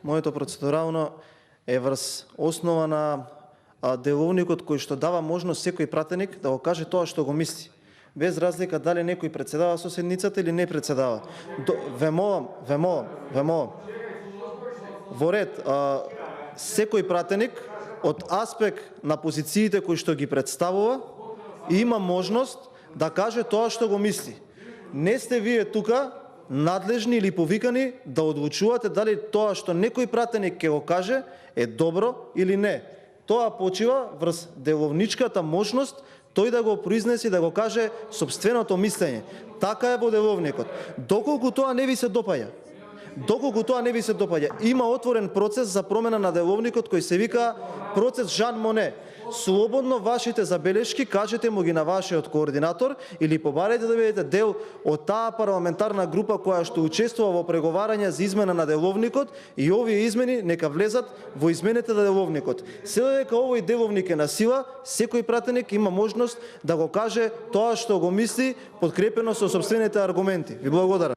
Моето процедурално е врз основа на деловникот кој што дава можност секој пратеник да го каже тоа што го мисли. Без разлика дали некој председава со седницата или не председава. Ве молам. Во ред, секој пратеник од аспект на позициите кои што ги представува има можност да каже тоа што го мисли. Не сте вие тука надлежни или повикани да одлучувате дали тоа што некој пратеник ќе го каже е добро или не. Тоа почива врз деловничката можност тој да го произнесе и да го каже сопственото мислење. Така е во деловникот. Доколку тоа не ви се допаѓа, има отворен процес за промена на деловникот кој се вика процес Жан Моне. Слободно вашите забелешки кажете му ги на вашиот координатор или побарете да бидете дел од таа парламентарна група која што учествува во преговарање за измена на деловникот и овие измени нека влезат во измените на деловникот. Се додека овој деловник е на сила, секој пратеник има можност да го каже тоа што го мисли, подкрепено со сопствените аргументи. Ви благодарам.